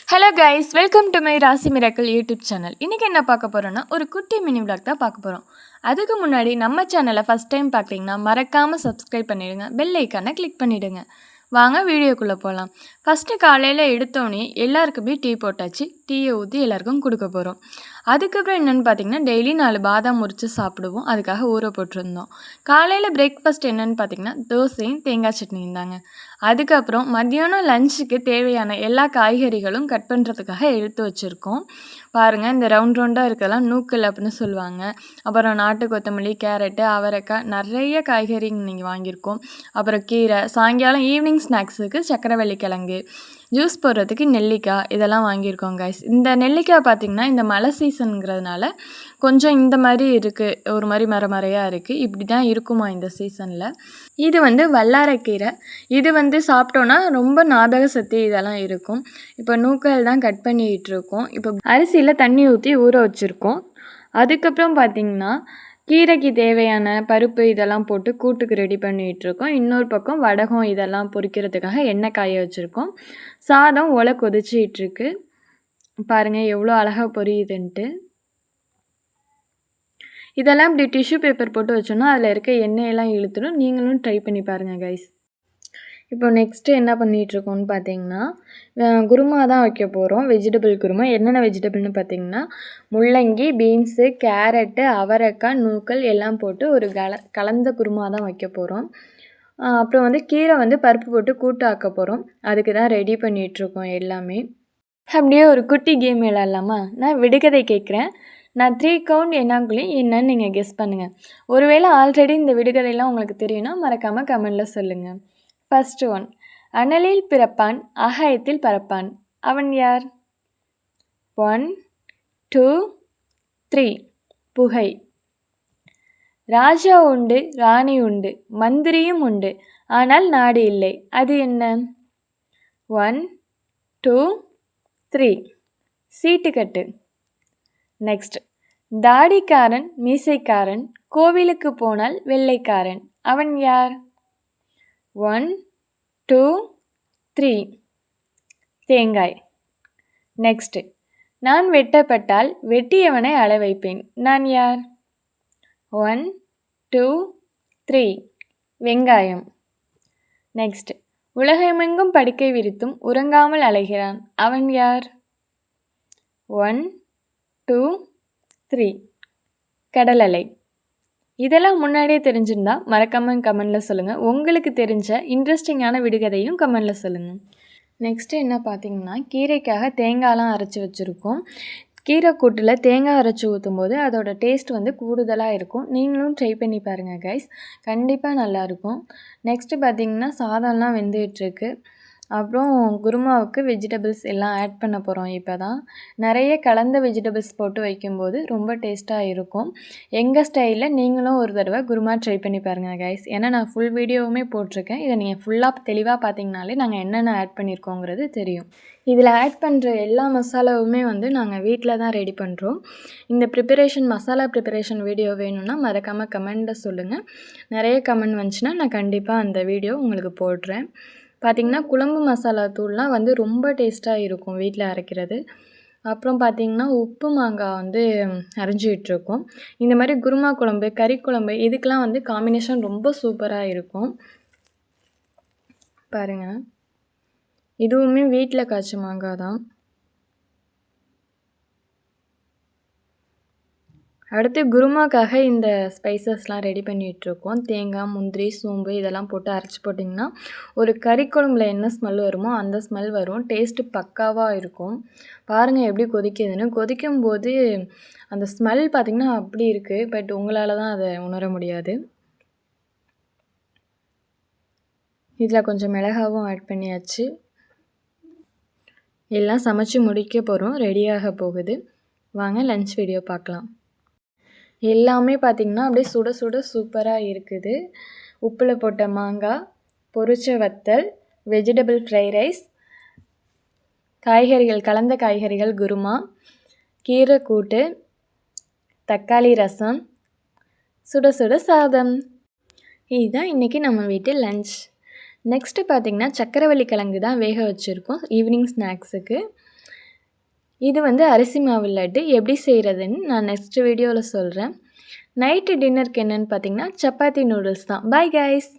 Hello guys, welcome to my ராசி miracle YouTube channel. இன்றைக்கி என்ன பார்க்க போகிறோன்னா ஒரு குட்டி மினி விளாக் தான் பார்க்க போகிறோம். அதுக்கு முன்னாடி நம்ம சேனலை ஃபஸ்ட் டைம் பார்க்குறீங்கன்னா மறக்காமல் சப்ஸ்கிரைப் பண்ணிவிடுங்க, பெல் ஐக்கானை கிளிக் பண்ணிவிடுங்க. வாங்க வீடியோக்குள்ளே போகலாம். ஃபஸ்ட்டு காலையில் எடுத்தோடனே எல்லாருக்குமே டீ போட்டாச்சு. டீயை ஊற்றி எல்லாருக்கும் கொடுக்க போகிறோம். அதுக்கப்புறம் என்னென்னு பார்த்தீங்கன்னா டெய்லி 4 பாதாம் முறித்து சாப்பிடுவோம். அதுக்காக ஊற போட்டிருந்தோம். காலையில் பிரேக்ஃபாஸ்ட் என்னென்னு பார்த்தீங்கன்னா தோசையும் தேங்காய் சட்னியும் தாங்க. அதுக்கப்புறம் மத்தியானம் லஞ்சுக்கு தேவையான எல்லா காய்கறிகளும் கட் பண்ணுறதுக்காக எடுத்து வச்சுருக்கோம். பாருங்கள், இந்த ரவுண்ட் ரவுண்டாக இருக்கலாம் நூக்கல் அப்படின்னு சொல்லுவாங்க. அப்புறம் நாட்டு கொத்தமல்லி, கேரட்டு, அவரைக்காய், நிறைய காய்கறி நீங்கள் வாங்கியிருக்கோம். அப்புறம் கீரை, சாயங்காலம் ஈவினிங் ஸ்நாக்ஸுக்கு சக்கரவள்ளி கிழங்கு, ஜூஸ் போடுறதுக்கு நெல்லிக்காய், இதெல்லாம் வாங்கியிருக்கோம் கைஸ். இந்த நெல்லிக்காய் பார்த்திங்கன்னா இந்த மழை சீசனுங்கிறதுனால கொஞ்சம் இந்த மாதிரி இருக்குது, ஒரு மாதிரி மரமறையாக இருக்குது. இப்படி தான் இருக்குமா இந்த சீசனில். இது வல்லாரைக்கீரை. இது சாப்பிட்டோன்னா ரொம்ப ஞாபக சக்தி இதெல்லாம் இருக்கும். இப்போ நூக்கல் தான் கட் பண்ணிகிட்டு இருக்கோம். இப்போ அரிசியில் தண்ணி ஊற்றி ஊற வச்சுருக்கோம். அதுக்கப்புறம் பார்த்திங்கன்னா கீரைக்கு தேவையான பருப்பு இதெல்லாம் போட்டு கூட்டுக்கு ரெடி பண்ணிகிட்ருக்கோம். இன்னொரு பக்கம் வடகம் இதெல்லாம் பொரிக்கிறதுக்காக எண்ணெய் காய வச்சுருக்கோம். சாதம் ஒலை கொதிச்சிட்ருக்கு. பாருங்கள் எவ்வளோ அழகாக பொரியுதுன்ட்டு. இதெல்லாம் இப்படி டிஷ்யூ பேப்பர் போட்டு வச்சோன்னா அதில் இருக்க எண்ணெயெல்லாம் இழுத்துடும். நீங்களும் ட்ரை பண்ணி பாருங்கள் கைஸ். இப்போ நெக்ஸ்ட்டு என்ன பண்ணிகிட்ருக்கோன்னு பார்த்தீங்கன்னா குருமா தான் வைக்க போகிறோம். வெஜிடபிள் குருமா. என்னென்ன வெஜிடபிள்னு பார்த்தீங்கன்னா முள்ளங்கி, பீன்ஸு, கேரட்டு, அவரைக்காய், நூக்கல் எல்லாம் போட்டு ஒரு கலந்த குருமா தான் வைக்க போகிறோம். அப்புறம் கீரை பருப்பு போட்டு கூட்டு ஆக்க போகிறோம். அதுக்கு தான் ரெடி பண்ணிகிட்ருக்கோம் எல்லாமே. அப்படியே ஒரு குட்டி கேம் விளாட்லாமா? நான் விடுகதை கேட்குறேன். நான் 3 கவுண்ட் என்னாங்குள்ளேயும் என்னன்னு நீங்கள் கெஸ் பண்ணுங்கள். ஒருவேளை ஆல்ரெடி இந்த விடுகதையெல்லாம் உங்களுக்கு தெரியும்னா மறக்காமல் கமெண்டில் சொல்லுங்கள். First one. அனலில் பிறப்பான், ஆகாயத்தில் பறப்பான். அவன் யார்? 1, 2, 3. புகை. ராஜா உண்டு, ராணி உண்டு, மந்திரியும் உண்டு, ஆனால் நாடு இல்லை. அது என்ன? 1, 2, 3. சீட்டுக்கட்டு. நெக்ஸ்ட். தாடிக்காரன், மீசைக்காரன், கோவிலுக்கு போனால் வெள்ளைக்காரன். அவன் யார்? 1, 2, 3. தேங்காய். நெக்ஸ்ட். நான் வெட்டப்பட்டால் வெட்டியவனை அழ வைப்பேன். நான் யார்? 1, 2, 3. வெங்காயம். நெக்ஸ்ட். உலகமெங்கும் படுக்கை விரித்தும் உறங்காமல் அலைகிறான். அவன் யார்? 1, 2, 3. கடலலை. இதெல்லாம் முன்னாடியே தெரிஞ்சிருந்தா மறக்காமல் கமெண்டில் சொல்லுங்கள். உங்களுக்கு தெரிஞ்ச இன்ட்ரெஸ்டிங்கான விடுகதையும் கமெண்டில் சொல்லுங்கள். நெக்ஸ்ட்டு என்ன பார்த்திங்கன்னா கீரைக்காக தேங்காயெலாம் அரைச்சி வச்சுருக்கோம். கீரை கூட்டில் தேங்காய் அரைச்சி ஊற்றும்போது அதோட டேஸ்ட் கூடுதலாக இருக்கும். நீங்களும் ட்ரை பண்ணி பாருங்கள் கைஸ், கண்டிப்பாக நல்லாயிருக்கும். நெக்ஸ்ட்டு பார்த்திங்கன்னா சாதம்லாம் வெந்துகிட்ருக்கு. அப்புறம் குருமாவுக்கு வெஜிடபிள்ஸ் எல்லாம் ஆட் பண்ண போகிறோம். இப்போ தான் நிறைய கலந்த வெஜிடபிள்ஸ் போட்டு வைக்கும்போது ரொம்ப டேஸ்ட்டாக இருக்கும். எங்கள் ஸ்டைலில் நீங்களும் ஒரு தடவை குருமா ட்ரை பண்ணி பாருங்கள் கைஸ். ஏன்னா நான் ஃபுல் வீடியோவுமே போட்டிருக்கேன். இதை நீங்கள் ஃபுல்லாக தெளிவாக பார்த்தீங்கனாலே நாங்கள் என்னென்ன ஆட் பண்ணியிருக்கோங்கிறது தெரியும். இதில் ஆட் பண்ணுற எல்லா மசாலாவுமே நாங்கள் வீட்டில் தான் ரெடி பண்ணுறோம். இந்த மசாலா ப்ரிப்பரேஷன் வீடியோ வேணும்னா மறக்காமல் கமெண்டில் சொல்லுங்கள். நிறைய கமெண்ட் வந்துச்சுன்னா நான் கண்டிப்பாக அந்த வீடியோ உங்களுக்கு போடுறேன். பார்த்திங்கன்னா குழம்பு மசாலா தூள்லாம் ரொம்ப டேஸ்ட்டாக இருக்கும் வீட்டில் அரைக்கிறது. அப்புறம் பார்த்திங்கன்னா உப்பு மாங்காய் அரைஞ்சிகிட்ருக்கோம். இந்த மாதிரி குருமா குழம்பு, கறி குழம்பு இதுக்கெலாம் காம்பினேஷன் ரொம்ப சூப்பராக இருக்கும். பாருங்கள், இதுவுமே வீட்டில் காய்ச்ச மாங்காய் தான். அடுத்து குருமாக்காக இந்த ஸ்பைசஸ்லாம் ரெடி பண்ணிகிட்ருக்கோம். தேங்காய், முந்திரி, சோம்பு இதெல்லாம் போட்டு அரைச்சி போட்டிங்கன்னா ஒரு கறி குழம்புல என்ன ஸ்மெல் வருமோ அந்த ஸ்மெல் வரும். டேஸ்ட்டு பக்காவாக இருக்கும். பாருங்கள் எப்படி கொதிக்குதுன்னு. கொதிக்கும்போது அந்த ஸ்மெல் பார்த்திங்கன்னா அப்படி இருக்குது. பட் உங்களால் தான் அதை உணர முடியாது. இதில் கொஞ்சம் மிளகாவும் ஆட் பண்ணியாச்சு. எல்லாம் சமைச்சு முடிக்க போகிறோம். ரெடியாக போகுது. வாங்க லன்ச் வீடியோ பார்க்கலாம். எல்லாமே பார்த்திங்கன்னா அப்படியே சுட சுட சூப்பராக இருக்குது. உப்பில் போட்ட மாங்காய், பொரிச்ச வத்தல், வெஜிடபிள் ஃப்ரை ரைஸ், காய்கறிகள் கலந்த காய்கறிகள் குருமா, கீரை கூட்டு, தக்காளி ரசம், சுட சுட சாதம். இதுதான் இன்றைக்கி நம்ம வீட்டு லன்ச். நெக்ஸ்ட்டு பார்த்திங்கன்னா சக்கரவள்ளி கிழங்கு தான் வேக வச்சுருக்கோம் ஈவினிங் ஸ்நாக்ஸுக்கு. இது வந்து அரிசி மாவு லட்டு எப்படி செய்கிறதுன்னு நான் நெக்ஸ்ட் வீடியோவில் சொல்கிறேன். நைட்டு டின்னருக்கு என்னென்னு பார்த்தீங்கன்னா சப்பாத்தி நூடுல்ஸ் தான். Bye guys.